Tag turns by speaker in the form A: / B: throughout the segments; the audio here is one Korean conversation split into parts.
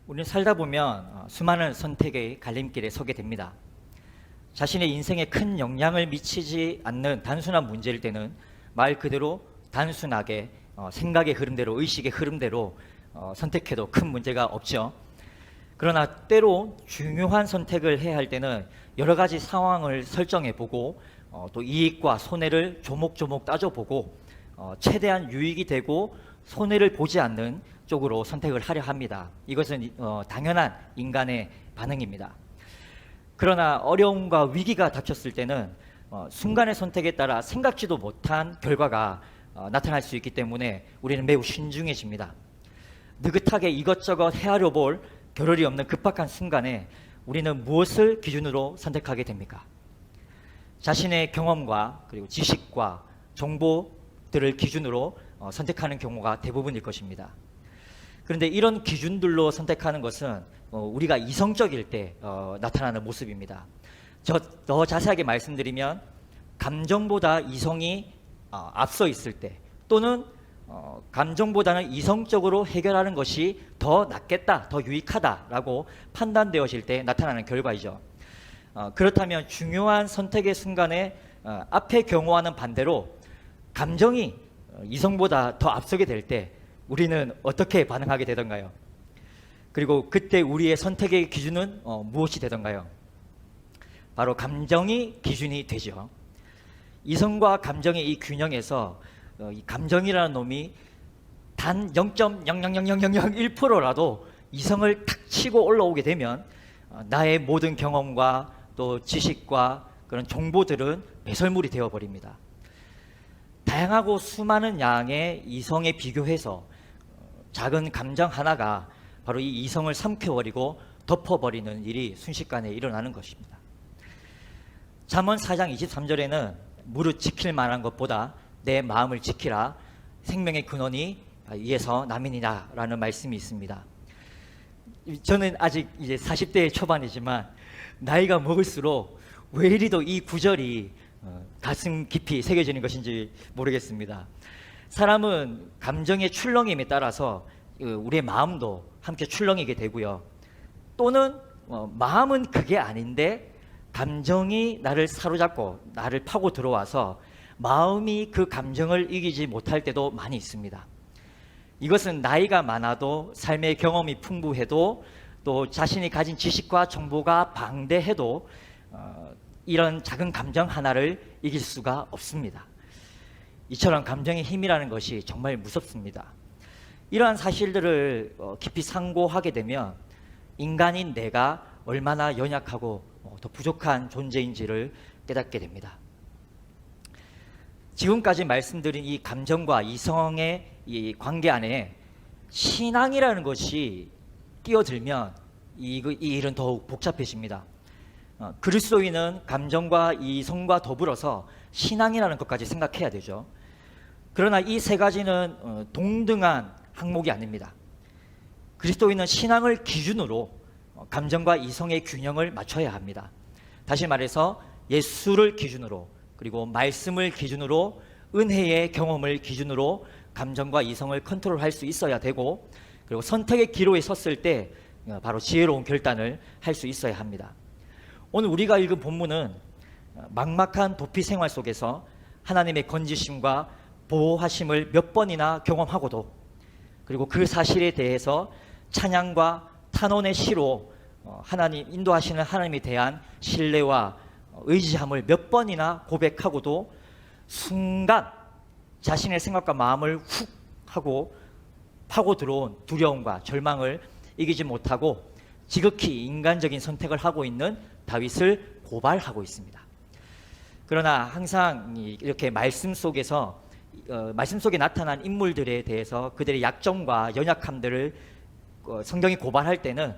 A: 우리는 살다 보면 수많은 선택의 갈림길에 서게 됩니다. 자신의 인생에 큰 영향을 미치지 않는 단순한 문제일 때는 말 그대로 단순하게 생각의 흐름대로, 의식의 흐름대로 선택해도 큰 문제가 없죠. 그러나 때로 중요한 선택을 해야 할 때는 여러 가지 상황을 설정해 보고 또 이익과 손해를 조목조목 따져보고 최대한 유익이 되고 손해를 보지 않는 쪽으로 선택을 하려 합니다. 이것은 당연한 인간의 반응입니다. 그러나 어려움과 위기가 닥쳤을 때는 순간의 선택에 따라 생각지도 못한 결과가 나타날 수 있기 때문에 우리는 매우 신중해집니다. 느긋하게 이것저것 헤아려 볼 겨를이 없는 급박한 순간에 우리는 무엇을 기준으로 선택하게 됩니까? 자신의 경험과 그리고 지식과 정보들을 기준으로 선택하는 경우가 대부분일 것입니다. 그런데 이런 기준들로 선택하는 것은 우리가 이성적일 때 나타나는 모습입니다. 더 자세하게 말씀드리면 감정보다 이성이 앞서 있을 때, 또는 감정보다는 이성적으로 해결하는 것이 더 낫겠다, 더 유익하다라고 판단되어질 때 나타나는 결과이죠. 그렇다면 중요한 선택의 순간에 앞의 경우와는 반대로 감정이 이성보다 더 앞서게 될 때 우리는 어떻게 반응하게 되던가요? 그리고 그때 우리의 선택의 기준은 무엇이 되던가요? 바로 감정이 기준이 되죠. 이성과 감정의 이 균형에서 이 감정이라는 놈이 단 0.0000001%라도 이성을 탁 치고 올라오게 되면 나의 모든 경험과 또 지식과 그런 정보들은 배설물이 되어버립니다. 다양하고 수많은 양의 이성에 비교해서 작은 감정 하나가 바로 이 이성을 삼켜버리고 덮어버리는 일이 순식간에 일어나는 것입니다. 잠언 4장 23절에는 무릇 지킬 만한 것보다 내 마음을 지키라, 생명의 근원이 이에서 남이니라 라는 말씀이 있습니다. 저는 아직 이제 40대 초반이지만 나이가 먹을수록 왜 이리도 이 구절이 가슴 깊이 새겨지는 것인지 모르겠습니다. 사람은 감정의 출렁임에 따라서 우리의 마음도 함께 출렁이게 되고요. 또는 마음은 그게 아닌데 감정이 나를 사로잡고 나를 파고 들어와서 마음이 그 감정을 이기지 못할 때도 많이 있습니다. 이것은 나이가 많아도 삶의 경험이 풍부해도 또 자신이 가진 지식과 정보가 방대해도 이런 작은 감정 하나를 이길 수가 없습니다. 이처럼 감정의 힘이라는 것이 정말 무섭습니다. 이러한 사실들을 깊이 상고하게 되면 인간인 내가 얼마나 연약하고 더 부족한 존재인지를 깨닫게 됩니다. 지금까지 말씀드린 이 감정과 이성의 이 관계 안에 신앙이라는 것이 끼어들면 이 일은 더욱 복잡해집니다. 그리스도인은 감정과 이성과 더불어서 신앙이라는 것까지 생각해야 되죠. 그러나 이 세 가지는 동등한 항목이 아닙니다. 그리스도인은 신앙을 기준으로 감정과 이성의 균형을 맞춰야 합니다. 다시 말해서 예수를 기준으로, 그리고 말씀을 기준으로, 은혜의 경험을 기준으로 감정과 이성을 컨트롤할 수 있어야 되고, 그리고 선택의 기로에 섰을 때 바로 지혜로운 결단을 할 수 있어야 합니다. 오늘 우리가 읽은 본문은 막막한 도피 생활 속에서 하나님의 건지심과 보호하심을 몇 번이나 경험하고도, 그리고 그 사실에 대해서 찬양과 탄원의 시로 하나님, 인도하시는 하나님에 대한 신뢰와 의지함을 몇 번이나 고백하고도 순간 자신의 생각과 마음을 훅 하고 파고 들어온 두려움과 절망을 이기지 못하고 지극히 인간적인 선택을 하고 있는 다윗을 고발하고 있습니다. 그러나 항상 이렇게 말씀 속에서 말씀 속에 나타난 인물들에 대해서 그들의 약점과 연약함들을 성경이 고발할 때는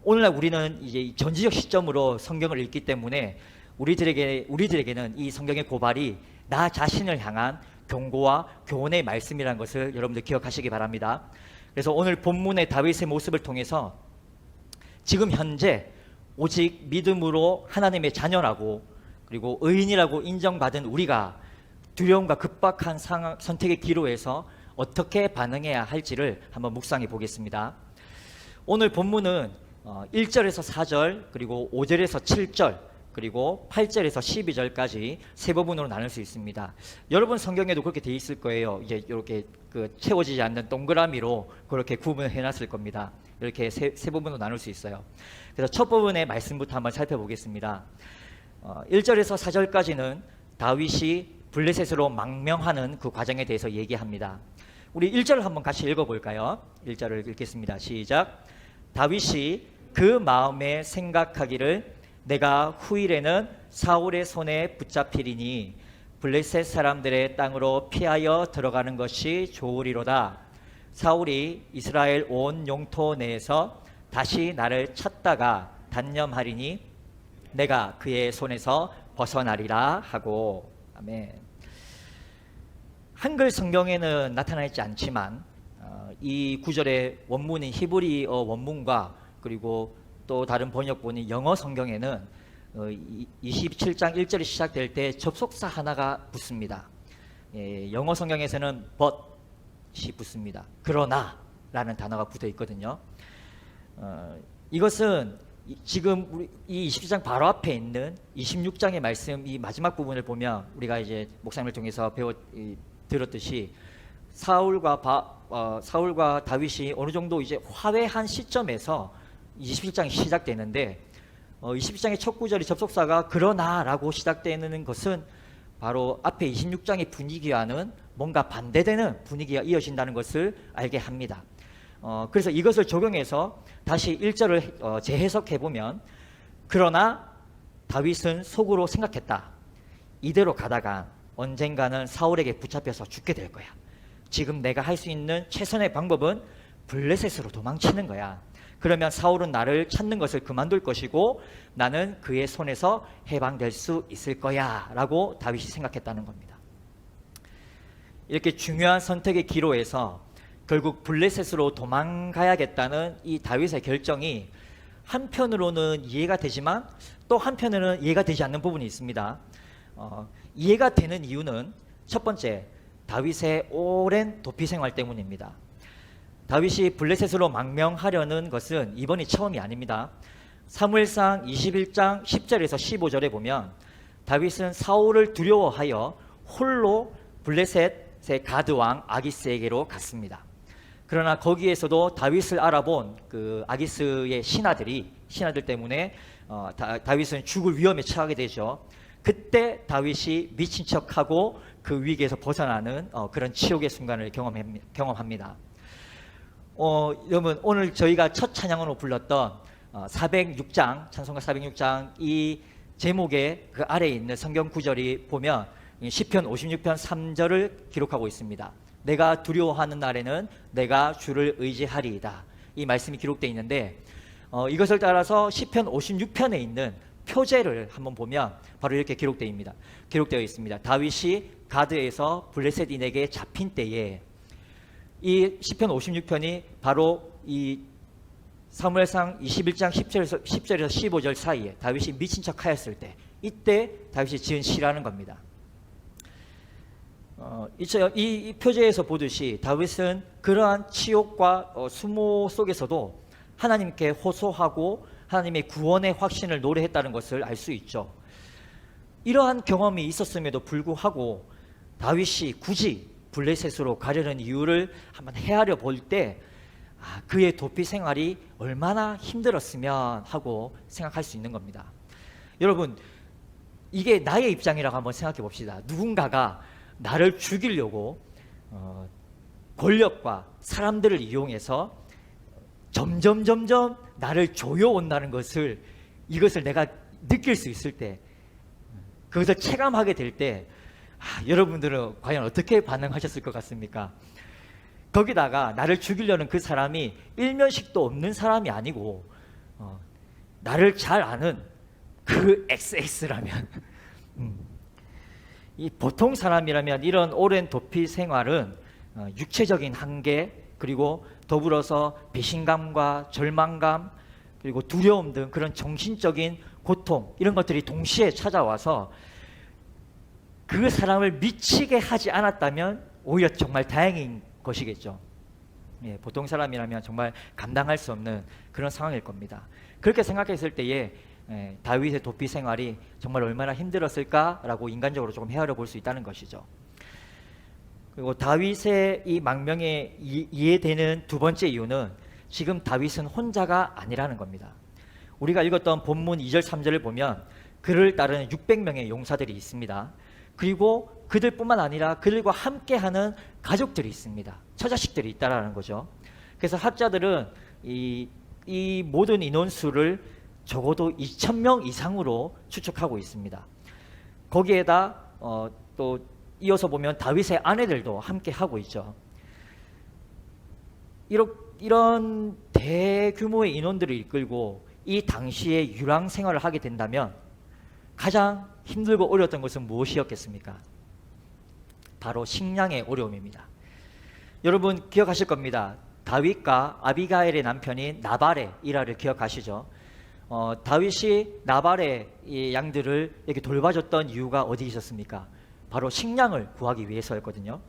A: 오늘날 우리는 이제 전지적 시점으로 성경을 읽기 때문에 우리들에게는 이 성경의 고발이 나 자신을 향한 경고와 교훈의 말씀이라는 것을 여러분들 기억하시기 바랍니다. 그래서 오늘 본문의 다윗의 모습을 통해서 지금 현재 오직 믿음으로 하나님의 자녀라고 그리고 의인이라고 인정받은 우리가 두려움과 급박한 선택의 기로에서 어떻게 반응해야 할지를 한번 묵상해 보겠습니다. 오늘 본문은 1절에서 4절, 그리고 5절에서 7절, 그리고 8절에서 12절까지 세 부분으로 나눌 수 있습니다. 여러분 성경에도 그렇게 돼 있을 거예요. 이제 이렇게 채워지지 않는 동그라미로 그렇게 구분해 놨을 겁니다. 이렇게 세 부분으로 나눌 수 있어요. 그래서 첫 부분의 말씀부터 한번 살펴보겠습니다. 1절에서 4절까지는 다윗이 블레셋으로 망명하는 그 과정에 대해서 얘기합니다. 우리 1절을 한번 같이 읽어볼까요? 1절을 읽겠습니다. 시작. 다윗이 그 마음에 생각하기를 내가 후일에는 사울의 손에 붙잡히리니 블레셋 사람들의 땅으로 피하여 들어가는 것이 좋으리로다. 사울이 이스라엘 온 영토 내에서 다시 나를 찾다가 단념하리니 내가 그의 손에서 벗어나리라 하고. 아멘. 한글 성경에는 나타나 있지 않지만 이 구절의 원문인 히브리어 원문과 그리고 또 다른 번역본인 영어 성경에는 27장 1절이 시작될 때 접속사 하나가 붙습니다. 영어 성경에서는 but이 붙습니다. 그러나 라는 단어가 붙어 있거든요. 이것은 지금 우리 이 27장 바로 앞에 있는 26장의 말씀 이 마지막 부분을 보면 우리가 이제 목사님을 통해서 들었듯이 사울과 다윗이 어느 정도 이제 화해한 시점에서 27장이 시작되는데 27장의 첫 구절이 접속사가 그러나라고 시작되는 것은 바로 앞에 26장의 분위기와는 뭔가 반대되는 분위기가 이어진다는 것을 알게 합니다. 그래서 이것을 적용해서 다시 1절을 재해석해보면 그러나 다윗은 속으로 생각했다. 이대로 가다가 언젠가는 사울에게 붙잡혀서 죽게 될 거야. 지금 내가 할 수 있는 최선의 방법은 블레셋으로 도망치는 거야. 그러면 사울은 나를 찾는 것을 그만둘 것이고 나는 그의 손에서 해방될 수 있을 거야 라고 다윗이 생각했다는 겁니다. 이렇게 중요한 선택의 기로에서 결국 블레셋으로 도망가야겠다는 이 다윗의 결정이 한편으로는 이해가 되지만 또 한편으로는 이해가 되지 않는 부분이 있습니다. 이해가 되는 이유는 첫 번째, 다윗의 오랜 도피 생활 때문입니다. 다윗이 블레셋으로 망명하려는 것은 이번이 처음이 아닙니다. 사무엘상 21장 10절에서 15절에 보면 다윗은 사울을 두려워하여 홀로 블레셋의 가드 왕 아기스에게로 갔습니다. 그러나 거기에서도 다윗을 알아본 그 아기스의 신하들 때문에 다윗은 죽을 위험에 처하게 되죠. 그때 다윗이 미친 척하고 그 위기에서 벗어나는 그런 치욕의 순간을 경험합니다. 여러분 오늘 저희가 첫 찬양으로 불렀던 406장 찬송가 406장 이 제목의 그 아래에 있는 성경 구절이 보면 시편 56편 3절을 기록하고 있습니다. 내가 두려워하는 날에는 내가 주를 의지하리이다. 이 말씀이 기록되어 있는데 이것을 따라서 시편 56편에 있는 표제를 한번 보면 바로 이렇게 기록되어 있습니다. 다윗이 가드에서 블레셋인에게 잡힌 때에 이 시편 56편이 바로 이 사무엘상 21장 10절에서 15절 사이에 다윗이 미친 척 하였을 때 이때 다윗이 지은 시라는 겁니다. 이 표제에서 보듯이 다윗은 그러한 치욕과 수모 속에서도 하나님께 호소하고 하나님의 구원의 확신을 노래했다는 것을 알 수 있죠. 이러한 경험이 있었음에도 불구하고 다윗이 굳이 블레셋으로 가려는 이유를 한번 헤아려 볼 때 그의 도피 생활이 얼마나 힘들었으면 하고 생각할 수 있는 겁니다. 여러분 이게 나의 입장이라고 한번 생각해 봅시다. 누군가가 나를 죽이려고 권력과 사람들을 이용해서 점점 나를 조여온다는 이것을 내가 느낄 수 있을 때 그것을 체감하게 될 때 여러분들은 과연 어떻게 반응하셨을 것 같습니까? 거기다가 나를 죽이려는 그 사람이 일면식도 없는 사람이 아니고 나를 잘 아는 그 XX라면 이 보통 사람이라면 이런 오랜 도피 생활은 육체적인 한계 그리고 더불어서 배신감과 절망감 그리고 두려움 등 그런 정신적인 고통 이런 것들이 동시에 찾아와서 그 사람을 미치게 하지 않았다면 오히려 정말 다행인 것이겠죠. 예, 보통 사람이라면 정말 감당할 수 없는 그런 상황일 겁니다. 그렇게 생각했을 때에 다윗의 도피 생활이 정말 얼마나 힘들었을까라고 인간적으로 조금 헤아려 볼 수 있다는 것이죠. 그리고 다윗의 이 망명에 이해되는 두 번째 이유는 지금 다윗은 혼자가 아니라는 겁니다. 우리가 읽었던 본문 2절 3절을 보면 그를 따르는 600명의 용사들이 있습니다. 그리고 그들뿐만 아니라 그들과 함께하는 가족들이 있습니다. 처자식들이 있다라는 거죠. 그래서 학자들은 이 모든 인원수를 적어도 2,000명 이상으로 추측하고 있습니다. 거기에다 또 이어서 보면 다윗의 아내들도 함께 하고 있죠. 이런 대규모의 인원들을 이끌고 이 당시에 유랑 생활을 하게 된다면 가장 힘들고 어려웠던 것은 무엇이었겠습니까? 바로 식량의 어려움입니다. 여러분 기억하실 겁니다. 다윗과 아비가일의 남편인 나발의 일화를 기억하시죠? 다윗이 나발의 이 양들을 이렇게 돌봐줬던 이유가 어디 있었습니까? 바로 식량을 구하기 위해서였거든요.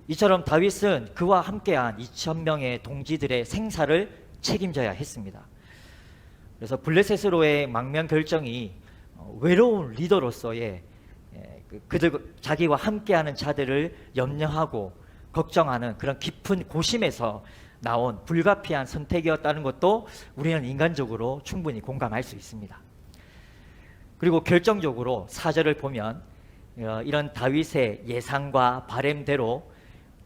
A: 이처럼 다윗은 그와 함께한 2,000명의 동지들의 생사를 책임져야 했습니다. 그래서 블레셋으로의 망명 결정이 외로운 리더로서의 그들 자기와 함께하는 자들을 염려하고 걱정하는 그런 깊은 고심에서 나온 불가피한 선택이었다는 것도 우리는 인간적으로 충분히 공감할 수 있습니다. 그리고 결정적으로 4절을 보면 이런 다윗의 예상과 바램대로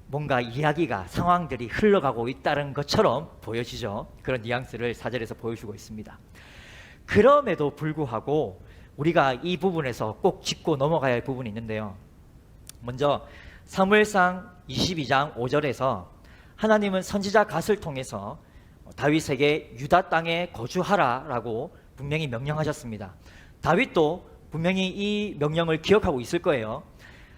A: 뭔가 이야기가 상황들이 흘러가고 있다는 것처럼 보여지죠. 그런 뉘앙스를 4절에서 보여주고 있습니다. 그럼에도 불구하고 우리가 이 부분에서 꼭 짚고 넘어가야 할 부분이 있는데요. 먼저 사무엘상 22장 5절에서 하나님은 선지자 갓을 통해서 다윗에게 유다 땅에 거주하라 라고 분명히 명령하셨습니다. 다윗도 분명히 이 명령을 기억하고 있을 거예요.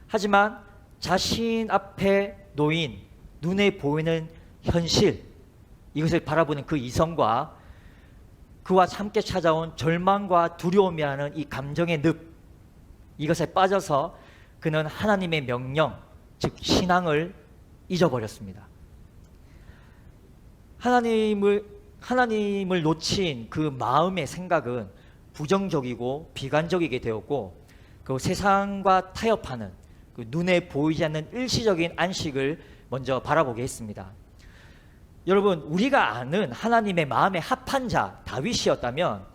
A: 하지만 자신 앞에 놓인 눈에 보이는 현실, 이것을 바라보는 그 이성과 그와 함께 찾아온 절망과 두려움이라는 이 감정의 늪, 이것에 빠져서 그는 하나님의 명령, 즉 신앙을 잊어버렸습니다. 하나님을 놓친 그 마음의 생각은 부정적이고 비관적이게 되었고, 그 세상과 타협하는 그 눈에 보이지 않는 일시적인 안식을 먼저 바라보게 했습니다. 여러분, 우리가 아는 하나님의 마음에 합한 자 다윗이었다면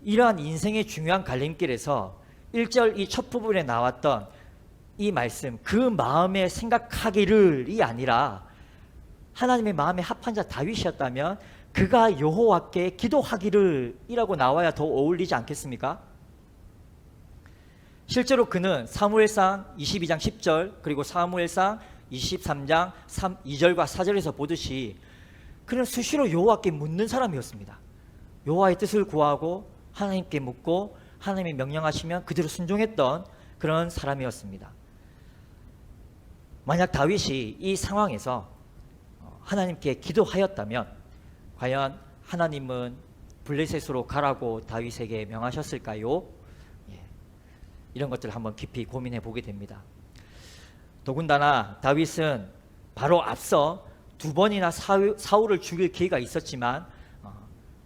A: 이러한 인생의 중요한 갈림길에서 1절 이 첫 부분에 나왔던 이 말씀, 그 마음에 생각하기를이 아니라 하나님의 마음에 합한 자 다윗이었다면 그가 여호와께 기도하기를 이라고 나와야 더 어울리지 않겠습니까? 실제로 그는 사무엘상 22장 10절 그리고 사무엘상 23장 2절과 4절에서 보듯이 그는 수시로 여호와께 묻는 사람이었습니다. 여호와의 뜻을 구하고 하나님께 묻고 하나님이 명령하시면 그대로 순종했던 그런 사람이었습니다. 만약 다윗이 이 상황에서 하나님께 기도하였다면 과연 하나님은 블레셋으로 가라고 다윗에게 명하셨을까요? 이런 것들을 한번 깊이 고민해 보게 됩니다. 더군다나 다윗은 바로 앞서 두 번이나 사울을 죽일 기회가 있었지만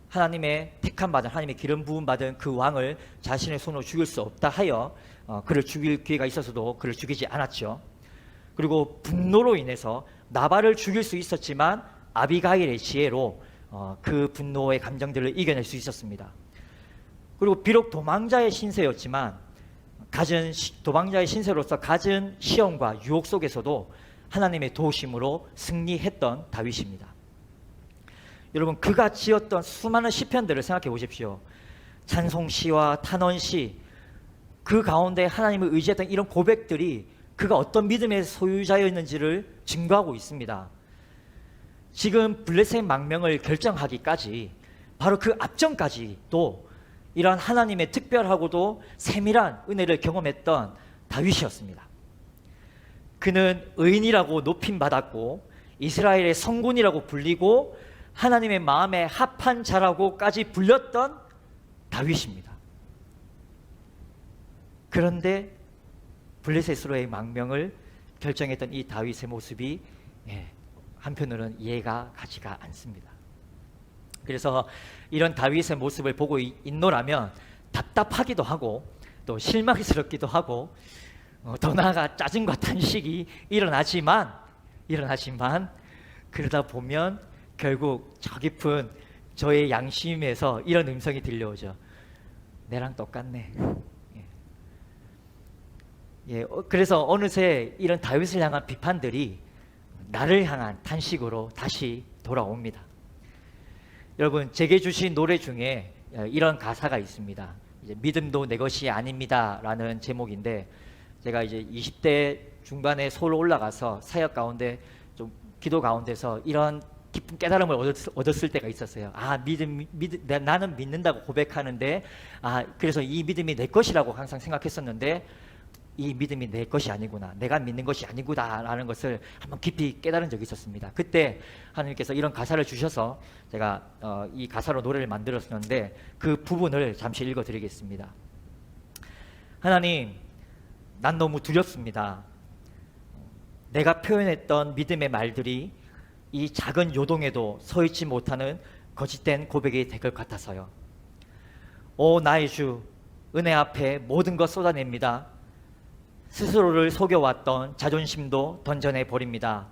A: 하나님의 택함 받은, 하나님의 기름 부음 받은 그 왕을 자신의 손으로 죽일 수 없다 하여 그를 죽일 기회가 있어서도 그를 죽이지 않았죠. 그리고 분노로 인해서 나발을 죽일 수 있었지만 아비가일의 지혜로 그 분노의 감정들을 이겨낼 수 있었습니다. 그리고 비록 도망자의 신세였지만 도망자의 신세로서 갖은 시험과 유혹 속에서도 하나님의 도우심으로 승리했던 다윗입니다. 여러분, 그가 지었던 수많은 시편들을 생각해 보십시오. 찬송시와 탄원시, 그 가운데 하나님을 의지했던 이런 고백들이 그가 어떤 믿음의 소유자였는지를 증거하고 있습니다. 지금 블레셋 망명을 결정하기까지 바로 그 앞전까지도 이러한 하나님의 특별하고도 세밀한 은혜를 경험했던 다윗이었습니다. 그는 의인이라고 높임받았고 이스라엘의 성군이라고 불리고 하나님의 마음에 합한 자라고까지 불렸던 다윗입니다. 그런데 블레셋으로의 망명을 결정했던 이 다윗의 모습이 한편으로는 이해가 가지가 않습니다. 그래서 이런 다윗의 모습을 보고 있노라면 답답하기도 하고 또 실망스럽기도 하고 더 나아가 짜증과 탄식이 일어나지만 그러다 보면 결국 저 깊은 저의 양심에서 이런 음성이 들려오죠. 내랑 똑같네. 그래서 어느새 이런 다윗을 향한 비판들이 나를 향한 탄식으로 다시 돌아옵니다. 여러분, 제게 주신 노래 중에 이런 가사가 있습니다. 이제 믿음도 내 것이 아닙니다 라는 제목인데, 제가 이제 20대 중반에 서울로 올라가서 사역 가운데 좀 기도 가운데서 이런 깊은 깨달음을 얻었을 때가 있었어요. 나는 믿는다고 고백하는데 그래서 이 믿음이 내 것이라고 항상 생각했었는데 이 믿음이 내 것이 아니구나, 내가 믿는 것이 아니구나 라는 것을 한번 깊이 깨달은 적이 있었습니다. 그때 하나님께서 이런 가사를 주셔서 제가 이 가사로 노래를 만들었었는데 그 부분을 잠시 읽어드리겠습니다. 하나님, 난 너무 두렵습니다. 내가 표현했던 믿음의 말들이 이 작은 요동에도 서 있지 못하는 거짓된 고백이 될 것 같아서요. 오 나의 주, 은혜 앞에 모든 것 쏟아냅니다. 스스로를 속여왔던 자존심도 던져내 버립니다.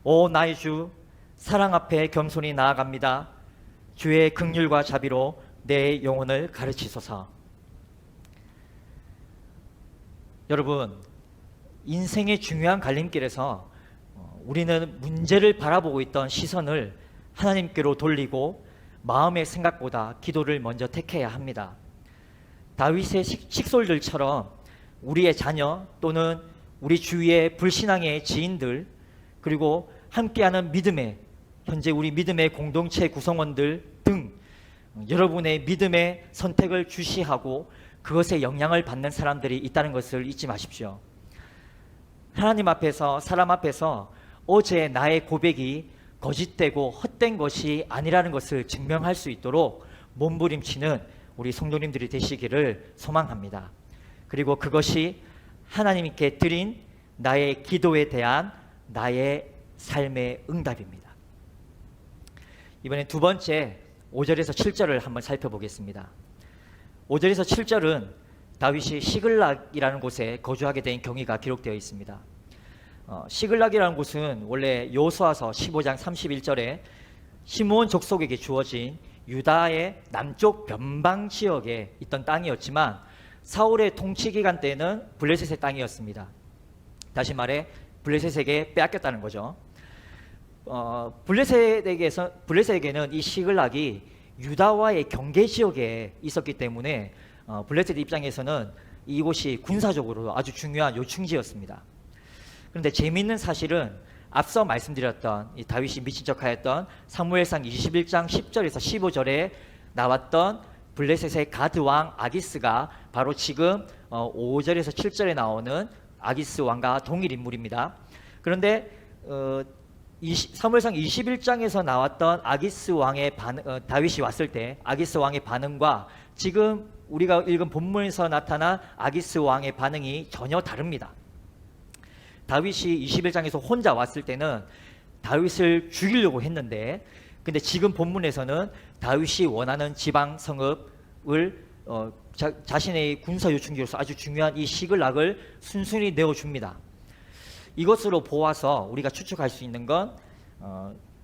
A: 오 나의 주, 사랑 앞에 겸손히 나아갑니다. 주의 긍휼과 자비로 내 영혼을 가르치소서. 여러분, 인생의 중요한 갈림길에서 우리는 문제를 바라보고 있던 시선을 하나님께로 돌리고 마음의 생각보다 기도를 먼저 택해야 합니다. 다윗의 식솔들처럼 우리의 자녀 또는 우리 주위의 불신앙의 지인들, 그리고 함께하는 현재 우리 믿음의 공동체 구성원들 등 여러분의 믿음의 선택을 주시하고 그것에 영향을 받는 사람들이 있다는 것을 잊지 마십시오. 하나님 앞에서, 사람 앞에서 어제 나의 고백이 거짓되고 헛된 것이 아니라는 것을 증명할 수 있도록 몸부림치는 우리 성도님들이 되시기를 소망합니다. 그리고 그것이 하나님께 드린 나의 기도에 대한 나의 삶의 응답입니다. 이번엔 두 번째 5절에서 7절을 한번 살펴보겠습니다. 5절에서 7절은 다윗이 시글락이라는 곳에 거주하게 된 경위가 기록되어 있습니다. 시글락이라는 곳은 원래 여호수아서 15장 31절에 시므온 족속에게 주어진 유다의 남쪽 변방 지역에 있던 땅이었지만 사울의 통치 기간 때는 블레셋의 땅이었습니다. 다시 말해 블레셋에게 빼앗겼다는 거죠. 블레셋에게는 이 시글락이 유다와의 경계 지역에 있었기 때문에 블레셋 입장에서는 이곳이 군사적으로 아주 중요한 요충지였습니다. 그런데 재미있는 사실은 앞서 말씀드렸던 이 다윗이 미친 척하였던 사무엘상 21장 10절에서 15절에 나왔던 블레셋의 가드 왕 아기스가 바로 지금 5절에서 7절에 나오는 아기스 왕과 동일 인물입니다. 그런데 사무엘상 21장에서 나왔던 아기스 왕의 다윗이 왔을 때 아기스 왕의 반응과 지금 우리가 읽은 본문에서 나타난 아기스 왕의 반응이 전혀 다릅니다. 다윗이 21장에서 혼자 왔을 때는 다윗을 죽이려고 했는데, 근데 지금 본문에서는 다윗이 원하는 지방 성읍을 자신의 군사 요충지로서 아주 중요한 이 시글락을 순순히 내어줍니다. 이것으로 보아서 우리가 추측할 수 있는 건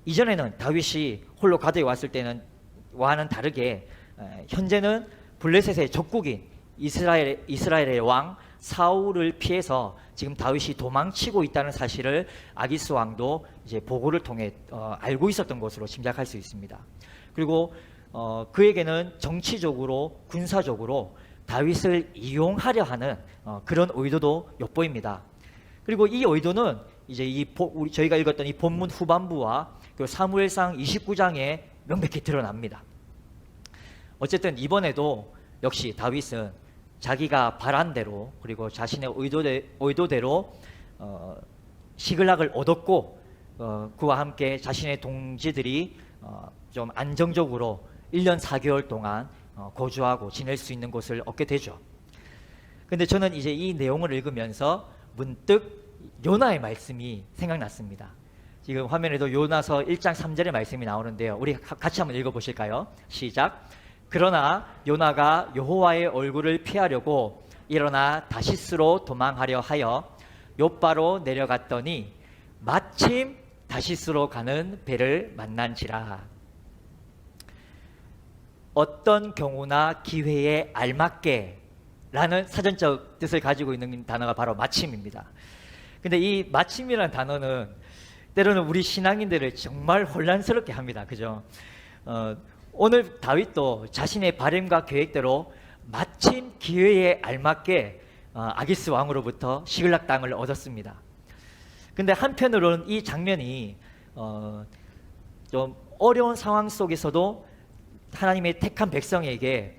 A: 이전에는 다윗이 홀로 가드에 왔을 때는 와는 다르게 현재는 블레셋의 적국인 이스라엘의 왕 사울을 피해서 지금 다윗이 도망치고 있다는 사실을 아기스 왕도 이제 보고를 통해 알고 있었던 것으로 짐작할 수 있습니다. 그리고 그에게는 정치적으로 군사적으로 다윗을 이용하려 하는 그런 의도도 엿보입니다. 그리고 이 의도는 이제 저희가 읽었던 이 본문 후반부와 그 사무엘상 29장에 명백히 드러납니다. 어쨌든 이번에도 역시 다윗은 자기가 바란 대로 그리고 자신의 의도대로 시글락을 얻었고 그와 함께 자신의 동지들이 좀 안정적으로 1년 4개월 동안 거주하고 지낼 수 있는 곳을 얻게 되죠. 근데 저는 이제 이 내용을 읽으면서 문득 요나의 말씀이 생각났습니다. 지금 화면에도 요나서 1장 3절의 말씀이 나오는데요. 우리 같이 한번 읽어보실까요? 시작. 그러나 요나가 여호와의 얼굴을 피하려고 일어나 다시스로 도망하려 하여 욥바로 내려갔더니 마침 다시스로 가는 배를 만난지라. 어떤 경우나 기회에 알맞게 라는 사전적 뜻을 가지고 있는 단어가 바로 마침입니다. 근데 이 마침이라는 단어는 때로는 우리 신앙인들을 정말 혼란스럽게 합니다. 그죠? 오늘 다윗도 자신의 바램과 계획대로 마침 기회에 알맞게 아기스 왕으로부터 시글락 땅을 얻었습니다. 근데 한편으로는 이 장면이 좀 어려운 상황 속에서도 하나님의 택한 백성에게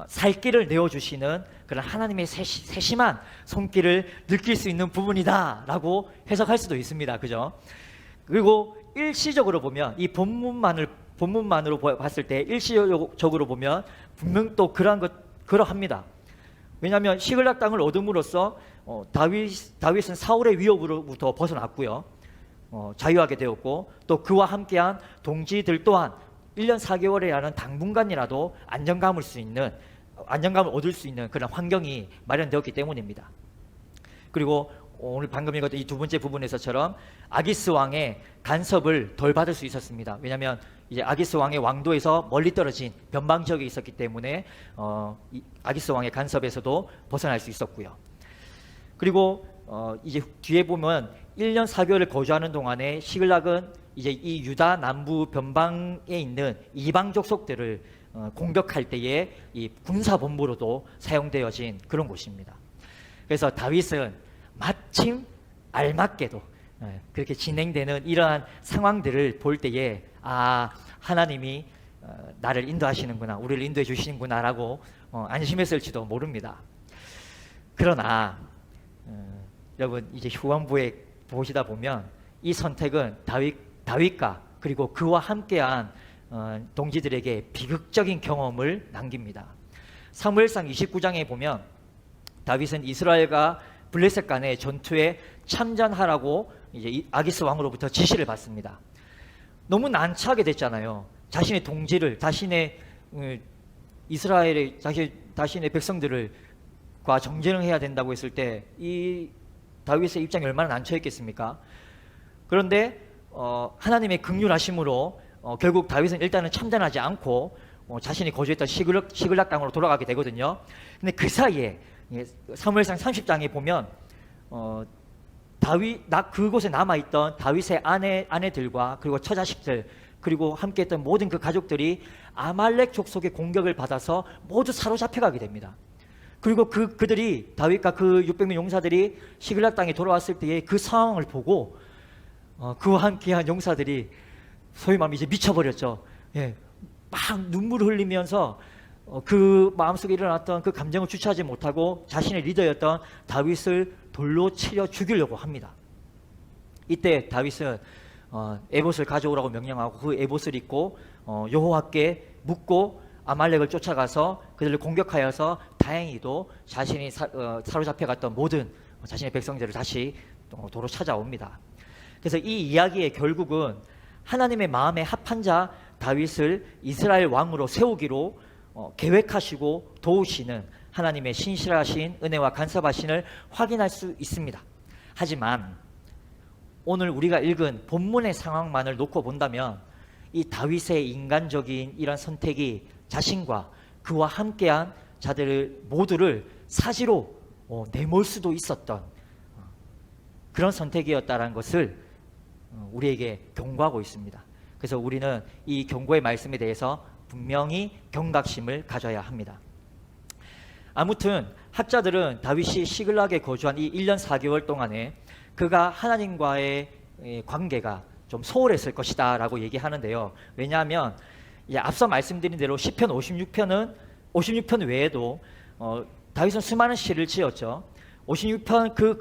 A: 살 길을 내어주시는 그런 하나님의 세심한 손길을 느낄 수 있는 부분이다 라고 해석할 수도 있습니다. 그죠? 그리고 일시적으로 보면 이 본문만으로 봤을 때 일시적으로 보면 분명 또 그러합니다. 왜냐하면 시글락 땅을 얻음으로써 다윗은 사울의 위협으로부터 벗어났고요, 자유하게 되었고, 또 그와 함께한 동지들 또한 1년 4개월이라는 당분간이라도 안정감을 얻을 수 있는 그런 환경이 마련되었기 때문입니다. 그리고 오늘 방금 읽었던 이 두 번째 부분에서처럼 아기스 왕의 간섭을 덜 받을 수 있었습니다. 왜냐하면 이제 아기스 왕의 왕도에서 멀리 떨어진 변방 지역에 있었기 때문에 아기스 왕의 간섭에서도 벗어날 수 있었고요. 그리고 이제 뒤에 보면 1년 4개월을 거주하는 동안에 시글락은 이제 이 유다 남부 변방에 있는 이방 족속들을 공격할 때에 이 군사 본부로도 사용되어진 그런 곳입니다. 그래서 다윗은 마침 알맞게도 그렇게 진행되는 이러한 상황들을 볼 때에 하나님이 나를 인도하시는구나, 우리를 인도해 주시는구나 라고 안심했을지도 모릅니다. 그러나 여러분, 이제 후반부에 보시다 보면 이 선택은 다윗과 그리고 그와 함께한 동지들에게 비극적인 경험을 남깁니다. 사무엘상 29장에 보면 다윗은 이스라엘과 블레셋 간의 전투에 참전하라고 이제 아기스 왕으로부터 지시를 받습니다. 너무 난처하게 됐잖아요. 자신의 동지를, 자신의 이스라엘의 자신의 백성들과 정전을 해야 된다고 했을 때 이 다윗의 입장이 얼마나 난처했겠습니까? 그런데 하나님의 긍휼하심으로 결국 다윗은 일단은 참전하지 않고 자신이 거주했던 시글락 땅으로 돌아가게 되거든요. 근데 그 사이에 사무엘상 30장에 보면 그곳에 남아있던 다윗의 아내들과 그리고 처자식들 그리고 함께했던 모든 그 가족들이 아말렉 족속의 공격을 받아서 모두 사로잡혀가게 됩니다. 그리고 그들이 다윗과 그 600명 용사들이 시글락 땅에 돌아왔을 때의 그 상황을 보고 그와 함께한 용사들이 소위 말하면 이제 미쳐버렸죠. 예, 막 눈물을 흘리면서 그 마음속에 일어났던 그 감정을 주체하지 못하고 자신의 리더였던 다윗을 돌로 치려 죽이려고 합니다. 이때 다윗은 에봇을 가져오라고 명령하고 그 에봇을 입고 여호와께 묻고 아말렉을 쫓아가서 그들을 공격하여서 다행히도 자신이 사로잡혀갔던 모든 자신의 백성들을 다시 도로 찾아옵니다. 그래서 이 이야기의 결국은 하나님의 마음에 합한 자 다윗을 이스라엘 왕으로 세우기로 계획하시고 도우시는 하나님의 신실하신 은혜와 간섭하심을 확인할 수 있습니다. 하지만 오늘 우리가 읽은 본문의 상황만을 놓고 본다면 이 다윗의 인간적인 이런 선택이 자신과 그와 함께한 자들 모두를 사지로 내몰 수도 있었던 그런 선택이었다는 것을 우리에게 경고하고 있습니다. 그래서 우리는 이 경고의 말씀에 대해서 분명히 경각심을 가져야 합니다. 아무튼 학자들은 다윗이 시글락에 거주한 이 1년 4개월 동안에 그가 하나님과의 관계가 좀 소홀했을 것이다 라고 얘기하는데요. 왜냐하면 앞서 말씀드린 대로 시편 56편 외에도 다윗은 수많은 시를 지었죠. 56편 그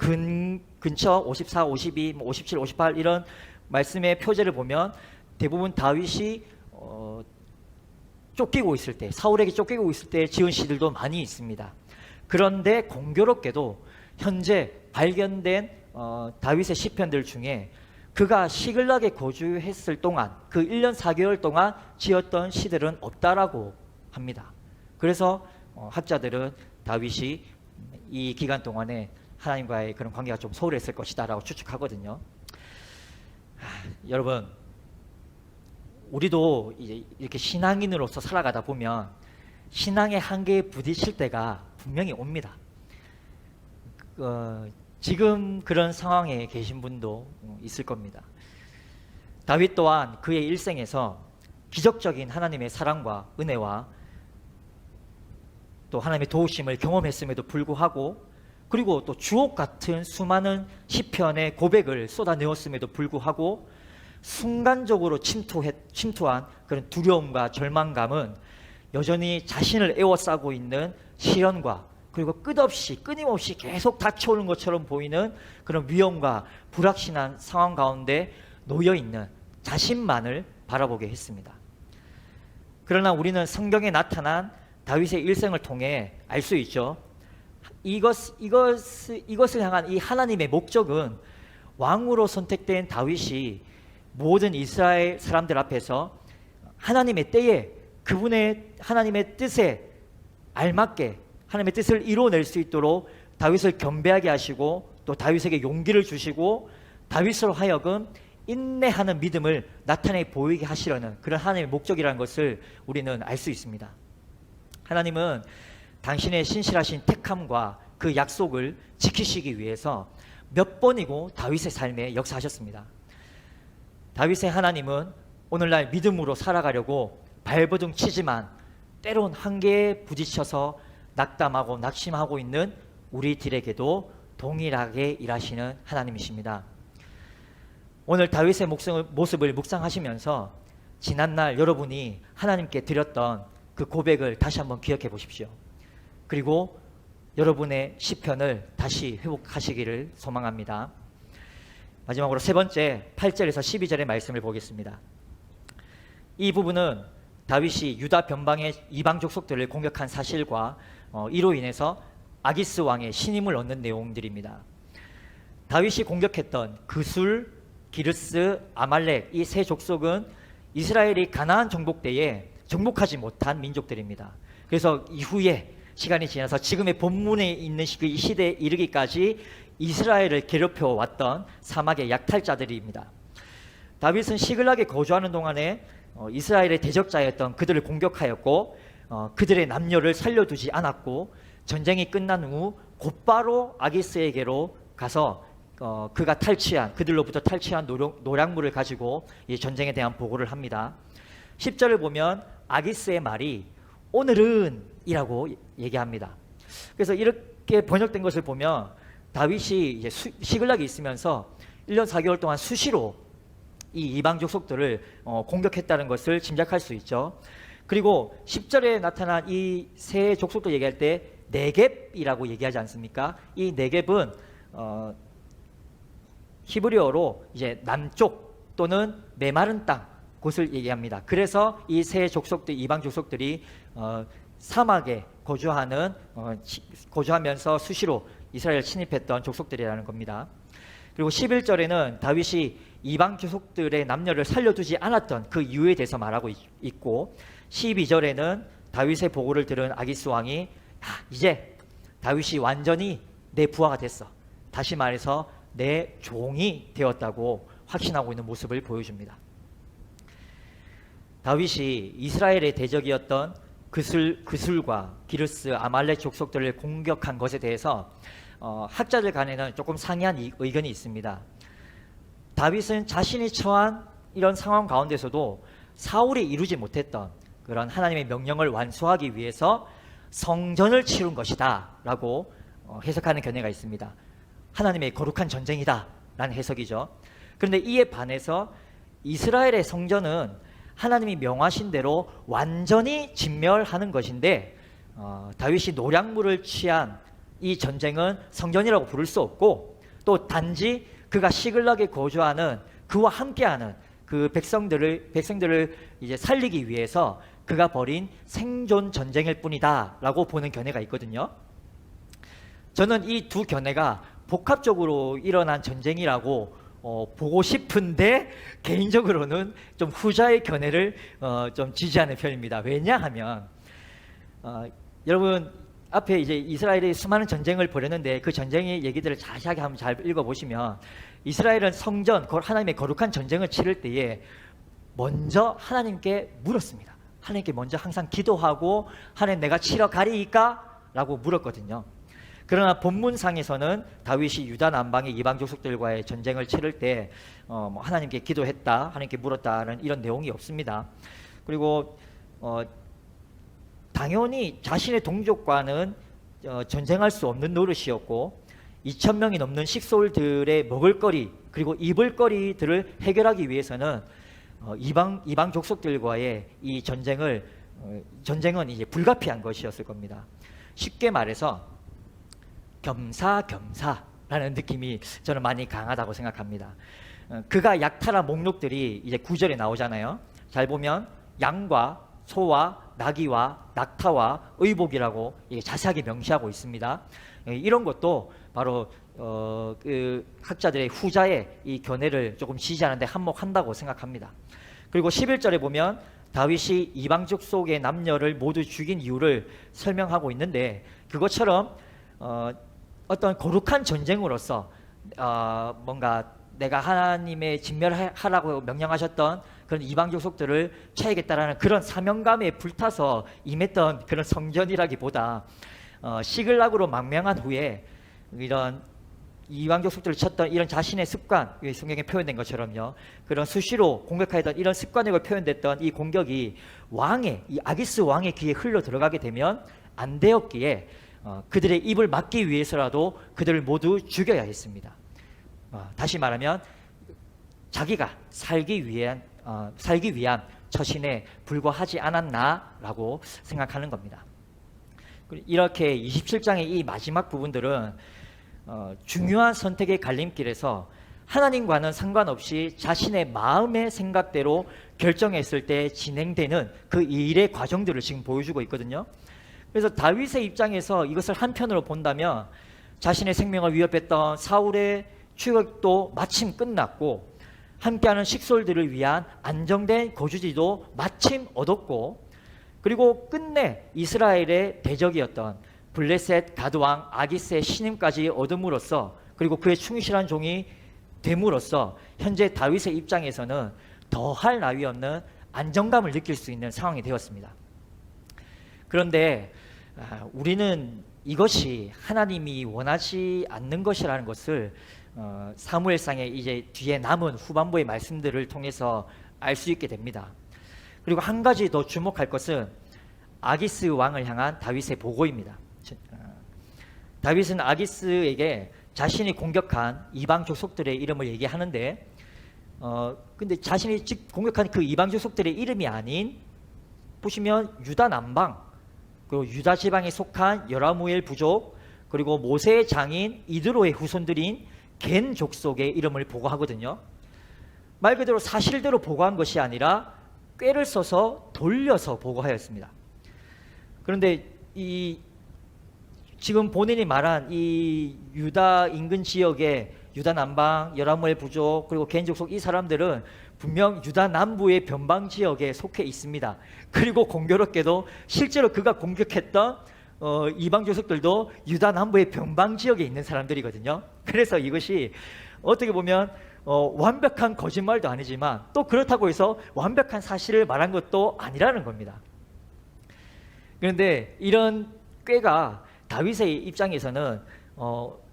A: 근처 54, 52, 57, 58 이런 말씀의 표제를 보면 대부분 다윗이 쫓기고 있을 때, 사울에게 쫓기고 있을 때 지은 시들도 많이 있습니다. 그런데 공교롭게도 현재 발견된 다윗의 시편들 중에 그가 시글락에 거주했을 동안 그 1년 4개월 동안 지었던 시들은 없다라고 합니다. 그래서 학자들은 다윗이 이 기간 동안에 하나님과의 그런 관계가 좀 소홀했을 것이다 라고 추측하거든요. 여러분, 우리도 이제 이렇게 신앙인으로서 살아가다 보면 신앙의 한계에 부딪힐 때가 분명히 옵니다. 지금 그런 상황에 계신 분도 있을 겁니다. 다윗 또한 그의 일생에서 기적적인 하나님의 사랑과 은혜와 또 하나님의 도우심을 경험했음에도 불구하고, 그리고 또 주옥 같은 수많은 시편의 고백을 쏟아내었음에도 불구하고 순간적으로 침투한 그런 두려움과 절망감은 여전히 자신을 에워싸고 있는 시련과, 그리고 끊임없이 계속 닥쳐오는 것처럼 보이는 그런 위험과 불확실한 상황 가운데 놓여있는 자신만을 바라보게 했습니다. 그러나 우리는 성경에 나타난 다윗의 일생을 통해 알 수 있죠. 이것을 향한 이 하나님의 목적은 왕으로 선택된 다윗이 모든 이스라엘 사람들 앞에서 하나님의 때에 그분의 하나님의 뜻에 알맞게 하나님의 뜻을 이루어낼 수 있도록 다윗을 겸비하게 하시고, 또 다윗에게 용기를 주시고 다윗으로 하여금 인내하는 믿음을 나타내 보이게 하시려는 그런 하나님의 목적이라는 것을 우리는 알 수 있습니다. 하나님은 당신의 신실하신 택함과 그 약속을 지키시기 위해서 몇 번이고 다윗의 삶에 역사하셨습니다. 다윗의 하나님은 오늘날 믿음으로 살아가려고 발버둥 치지만 때론 한계에 부딪혀서 낙담하고 낙심하고 있는 우리들에게도 동일하게 일하시는 하나님이십니다. 오늘 다윗의 모습을 묵상하시면서 지난날 여러분이 하나님께 드렸던 그 고백을 다시 한번 기억해 보십시오. 그리고 여러분의 시편을 다시 회복하시기를 소망합니다. 마지막으로 세 번째 8절에서 12절의 말씀을 보겠습니다. 이 부분은 다윗이 유다 변방의 이방 족속들을 공격한 사실과 이로 인해서 아기스 왕의 신임을 얻는 내용들입니다. 다윗이 공격했던 그술, 기르스, 아말렉 이 세 족속은 이스라엘이 가나안 정복 때에 정복하지 못한 민족들입니다. 그래서 이후에 시간이 지나서 지금의 본문에 있는 이 시대에 이르기까지 이스라엘을 괴롭혀 왔던 사막의 약탈자들입니다. 다윗은 시글락에 거주하는 동안에 이스라엘의 대적자였던 그들을 공격하였고 그들의 남녀를 살려두지 않았고, 전쟁이 끝난 후 곧바로 아기스에게로 가서 그가 그들로부터 탈취한 노략물을 가지고 이 전쟁에 대한 보고를 합니다. 10절을 보면 아기스의 말이 오늘은 이라고 얘기합니다. 그래서 이렇게 번역된 것을 보면 다윗이 이제 시글락에 있으면서 1년 4개월 동안 수시로 이 이방 족속들을 공격했다는 것을 짐작할 수 있죠. 그리고 10절에 나타난 이 세 족속들 얘기할 때 네겝이라고 얘기하지 않습니까? 이 네겝은 히브리어로 이제 남쪽 또는 메마른 땅 곳을 얘기합니다. 그래서 이 세 족속들, 이방 족속들이 사막에 거주하면서 수시로 이스라엘을 침입했던 족속들이라는 겁니다. 그리고 11절에는 다윗이 이방 족속들의 남녀를 살려두지 않았던 그 이유에 대해서 말하고 있고, 12절에는 다윗의 보고를 들은 아기스 왕이 이제 다윗이 완전히 내 부하가 됐어, 다시 말해서 내 종이 되었다고 확신하고 있는 모습을 보여줍니다. 다윗이 이스라엘의 대적이었던 그술과 기르스, 아말렉 족속들을 공격한 것에 대해서 학자들 간에는 조금 상이한 의견이 있습니다. 다윗은 자신이 처한 이런 상황 가운데서도 사울이 이루지 못했던 그런 하나님의 명령을 완수하기 위해서 성전을 치룬 것이다 라고 해석하는 견해가 있습니다. 하나님의 거룩한 전쟁이다 라는 해석이죠. 그런데 이에 반해서 이스라엘의 성전은 하나님이 명하신 대로 완전히 진멸하는 것인데, 다윗이 노략물을 취한 이 전쟁은 성전이라고 부를 수 없고, 또 단지 그가 시글락에 거주하는 그와 함께하는 그 백성들을 이제 살리기 위해서 그가 벌인 생존 전쟁일 뿐이다 라고 보는 견해가 있거든요. 저는 이 두 견해가 복합적으로 일어난 전쟁이라고 보고 싶은데 개인적으로는 좀 후자의 견해를 좀 지지하는 편입니다. 왜냐하면 여러분 앞에 이제 이스라엘이 수많은 전쟁을 벌였는데 그 전쟁의 얘기들을 자세하게 한번 잘 읽어보시면 이스라엘은 성전, 하나님의 거룩한 전쟁을 치를 때에 먼저 하나님께 물었습니다. 하나님께 먼저 항상 기도하고 하나님 내가 치러 가리이까? 라고 물었거든요. 그러나 본문상에서는 다윗이 유다 남방의 이방 족속들과의 전쟁을 치를 때 하나님께 기도했다, 하나님께 물었다는 이런 내용이 없습니다. 그리고 당연히 자신의 동족과는 전쟁할 수 없는 노릇이었고 2,000명이 넘는 식솔들의 먹을거리 그리고 입을거리들을 해결하기 위해서는 이방 족속들과의 이 전쟁은 이제 불가피한 것이었을 겁니다. 쉽게 말해서 겸사겸사라는 느낌이 저는 많이 강하다고 생각합니다. 그가 약탈한 목록들이 이제 9절에 나오잖아요. 잘 보면 양과 소와 나귀와 낙타와 의복이라고 자세하게 명시하고 있습니다. 이런 것도 바로 그 학자들의 후자의 이 견해를 조금 지지하는데 한몫한다고 생각합니다. 그리고 11절에 보면 다윗이 이방 족속의 남녀를 모두 죽인 이유를 설명하고 있는데 그것처럼 어떤 거룩한 전쟁으로서 뭔가 내가 하나님의 진멸하라고 명령하셨던 그런 이방 족속들을 쳐야겠다라는 그런 사명감에 불타서 임했던 그런 성전이라기보다 시글락으로 망명한 후에 이런 이방 족속들을 쳤던 이런 자신의 습관, 성경에 표현된 것처럼요, 그런 수시로 공격하였던 이런 습관으로 표현됐던 이 공격이 이 아기스 왕의 귀에 흘러 들어가게 되면 안 되었기에 그들의 입을 막기 위해서라도 그들을 모두 죽여야 했습니다. 다시 말하면 자기가 살기 위한 처신에 불과하지 않았나라고 생각하는 겁니다. 이렇게 27장의 이 마지막 부분들은 중요한 선택의 갈림길에서 하나님과는 상관없이 자신의 마음의 생각대로 결정했을 때 진행되는 그 일의 과정들을 지금 보여주고 있거든요. 그래서 다윗의 입장에서 이것을 한편으로 본다면 자신의 생명을 위협했던 사울의 추격도 마침 끝났고 함께하는 식솔들을 위한 안정된 거주지도 마침 얻었고 그리고 끝내 이스라엘의 대적이었던 블레셋 가드왕 아기스의 신임까지 얻음으로써 그리고 그의 충실한 종이 됨으로써 현재 다윗의 입장에서는 더할 나위 없는 안정감을 느낄 수 있는 상황이 되었습니다. 그런데 우리는 이것이 하나님이 원하지 않는 것이라는 것을 사무엘상의 이제 뒤에 남은 후반부의 말씀들을 통해서 알 수 있게 됩니다. 그리고 한 가지 더 주목할 것은 아기스 왕을 향한 다윗의 보고입니다. 다윗은 아기스에게 자신이 공격한 이방 족속들의 이름을 얘기하는데 근데 자신이 공격한 그 이방 족속들의 이름이 아닌 보시면 유다 남방 그리고 유다 지방에 속한 여라무엘 부족 그리고 모세의 장인 이드로의 후손들인 겐 족속의 이름을 보고하거든요. 말 그대로 사실대로 보고한 것이 아니라 꾀를 써서 돌려서 보고하였습니다. 그런데 지금 본인이 말한 이 유다 인근 지역의 유다 남방, 여라무엘 부족 그리고 겐 족속 이 사람들은 분명 유다 남부의 변방 지역에 속해 있습니다. 그리고 공교롭게도 실제로 그가 공격했던 이방 족속들도 유다 남부의 변방 지역에 있는 사람들이거든요. 그래서 이것이 어떻게 보면 완벽한 거짓말도 아니지만 또 그렇다고 해서 완벽한 사실을 말한 것도 아니라는 겁니다. 그런데 이런 꾀가 다윗의 입장에서는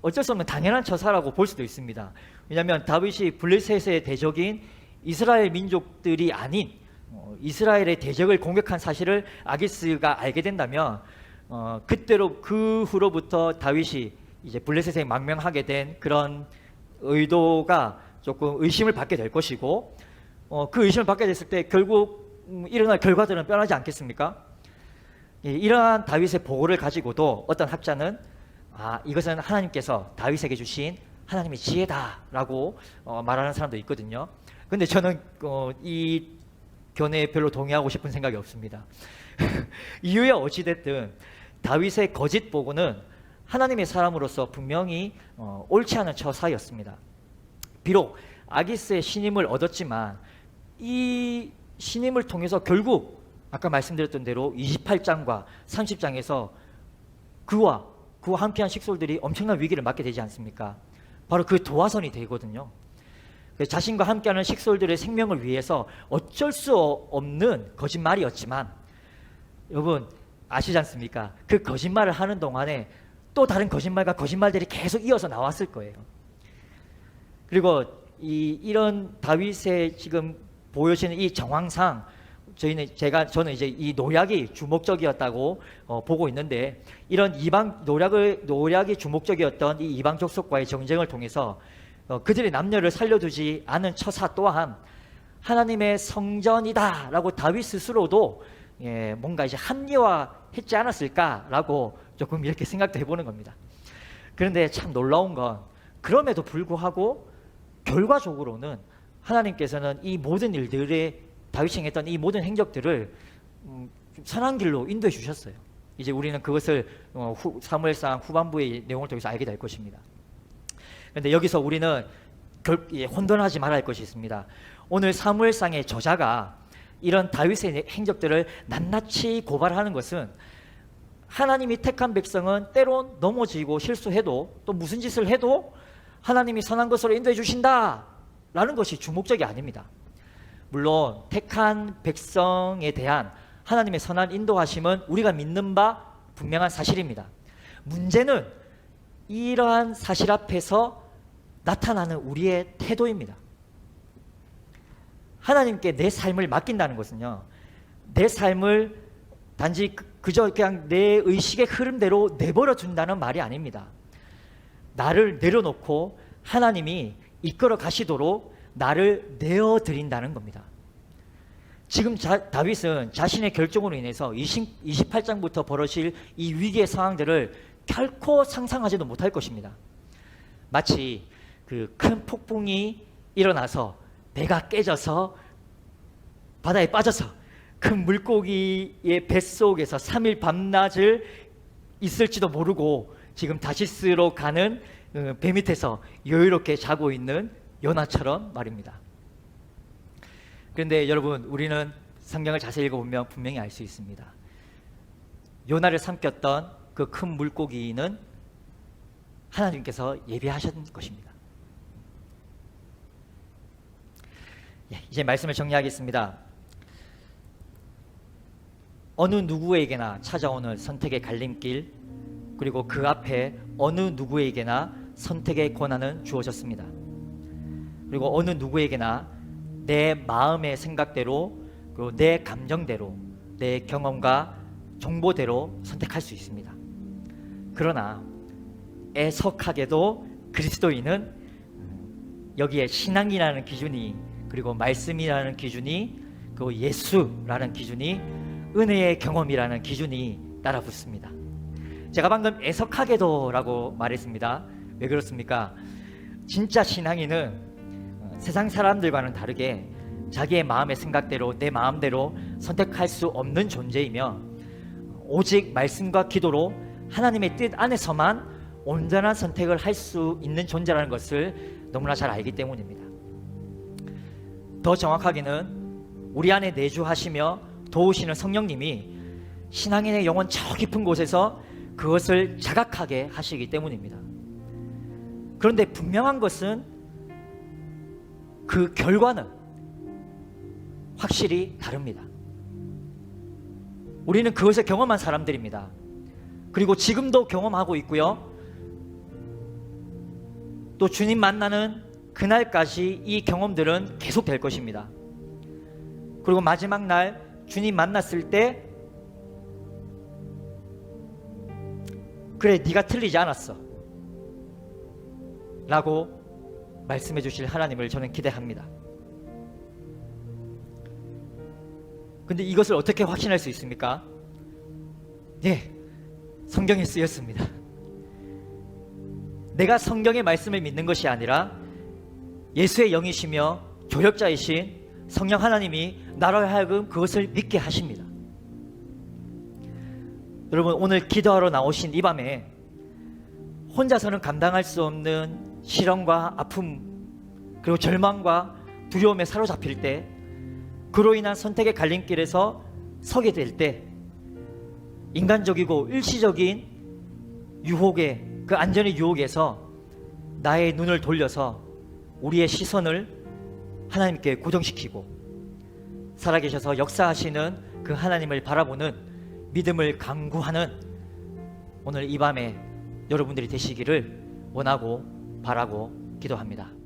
A: 어쩔 수 없는 당연한 처사라고 볼 수도 있습니다. 왜냐하면 다윗이 블레셋의 대적인 이스라엘 민족들이 아닌 이스라엘의 대적을 공격한 사실을 아기스가 알게 된다면 그때로 그 후로부터 다윗이 이제 블레셋에 망명하게 된 그런 의도가 조금 의심을 받게 될 것이고 그 의심을 받게 됐을 때 결국 일어날 결과들은 뻔하지 않겠습니까? 이러한 다윗의 보고를 가지고도 어떤 학자는 이것은 하나님께서 다윗에게 주신 하나님의 지혜다라고 말하는 사람도 있거든요. 근데 저는 이 견해에 별로 동의하고 싶은 생각이 없습니다. 이유야 어찌됐든 다윗의 거짓 보고는 하나님의 사람으로서 분명히 옳지 않은 처사였습니다. 비록 아기스의 신임을 얻었지만 이 신임을 통해서 결국 아까 말씀드렸던 대로 28장과 30장에서 그와 함께한 식솔들이 엄청난 위기를 맞게 되지 않습니까? 바로 그 도화선이 되거든요. 자신과 함께하는 식솔들의 생명을 위해서 어쩔 수 없는 거짓말이었지만 여러분 아시지 않습니까? 그 거짓말을 하는 동안에 또 다른 거짓말과 거짓말들이 계속 이어서 나왔을 거예요. 그리고 이런 다윗의 지금 보여지는 이 정황상 저는 이제 이 노략이 주목적이었다고 보고 있는데, 이런 노략이 주목적이었던 이 이방 족속과의 정쟁을 통해서 그들의 남녀를 살려두지 않은 처사 또한 하나님의 성전이다라고 다윗 스스로도 뭔가 이제 합리화했지 않았을까라고 조금 이렇게 생각도 해보는 겁니다. 그런데 참 놀라운 건 그럼에도 불구하고 결과적으로는 하나님께서는 이 모든 일들에 다윗이 행했던 이 모든 행적들을 선한 길로 인도해 주셨어요. 이제 우리는 그것을 사무엘상 후반부의 내용을 통해서 알게 될 것입니다. 그런데 여기서 우리는 혼돈하지 말아야 할 것이 있습니다. 오늘 사무엘상의 저자가 이런 다윗의 행적들을 낱낱이 고발하는 것은 하나님이 택한 백성은 때론 넘어지고 실수해도 또 무슨 짓을 해도 하나님이 선한 것으로 인도해 주신다라는 것이 주목적이 아닙니다. 물론 택한 백성에 대한 하나님의 선한 인도하심은 우리가 믿는 바 분명한 사실입니다. 문제는 이러한 사실 앞에서 나타나는 우리의 태도입니다. 하나님께 내 삶을 맡긴다는 것은요, 내 삶을 단지 그저 그냥 내 의식의 흐름대로 내버려 둔다는 말이 아닙니다. 나를 내려놓고 하나님이 이끌어 가시도록 나를 내어드린다는 겁니다. 지금 다윗은 자신의 결정으로 인해서 28장부터 벌어질 이 위기의 상황들을 결코 상상하지도 못할 것입니다. 마치 그 큰 폭풍이 일어나서 배가 깨져서 바다에 빠져서 큰 물고기의 뱃속에서 3일 밤낮을 있을지도 모르고 지금 다시스로 가는 배 밑에서 여유롭게 자고 있는 요나처럼 말입니다. 그런데 여러분, 우리는 성경을 자세히 읽어보면 분명히 알 수 있습니다. 요나를 삼켰던 그 큰 물고기는 하나님께서 예비하신 것입니다. 이제 말씀을 정리하겠습니다. 어느 누구에게나 찾아오는 선택의 갈림길, 그리고 그 앞에 어느 누구에게나 선택의 권한은 주어졌습니다. 그리고 어느 누구에게나 내 마음의 생각대로, 그리고 내 감정대로, 내 경험과 정보대로 선택할 수 있습니다. 그러나 애석하게도 그리스도인은 여기에 신앙이라는 기준이, 그리고 말씀이라는 기준이, 그리고 예수라는 기준이, 은혜의 경험이라는 기준이 따라붙습니다. 제가 방금 애석하게도라고 말했습니다. 왜 그렇습니까? 진짜 신앙인은 세상 사람들과는 다르게 자기의 마음의 생각대로, 내 마음대로 선택할 수 없는 존재이며, 오직 말씀과 기도로 하나님의 뜻 안에서만 온전한 선택을 할 수 있는 존재라는 것을 너무나 잘 알기 때문입니다. 더 정확하게는 우리 안에 내주하시며 도우시는 성령님이 신앙인의 영혼 저 깊은 곳에서 그것을 자각하게 하시기 때문입니다. 그런데 분명한 것은 그 결과는 확실히 다릅니다. 우리는 그것을 경험한 사람들입니다. 그리고 지금도 경험하고 있고요. 또 주님 만나는 그날까지 이 경험들은 계속될 것입니다. 그리고 마지막 날 주님 만났을 때, 그래 네가 틀리지 않았어 라고 말씀해 주실 하나님을 저는 기대합니다. 근데 이것을 어떻게 확신할 수 있습니까? 성경에 쓰였습니다. 내가 성경의 말씀을 믿는 것이 아니라 예수의 영이시며 조력자이신 성령 하나님이 나로 하여금 그것을 믿게 하십니다. 여러분, 오늘 기도하러 나오신 이 밤에 혼자서는 감당할 수 없는 시련과 아픔, 그리고 절망과 두려움에 사로잡힐 때, 그로 인한 선택의 갈림길에서 서게 될 때, 인간적이고 일시적인 유혹의 그 안전의 유혹에서 나의 눈을 돌려서 우리의 시선을 하나님께 고정시키고 살아계셔서 역사하시는 그 하나님을 바라보는 믿음을 강구하는 오늘 이 밤에 여러분들이 되시기를 원하고 바라고 기도합니다.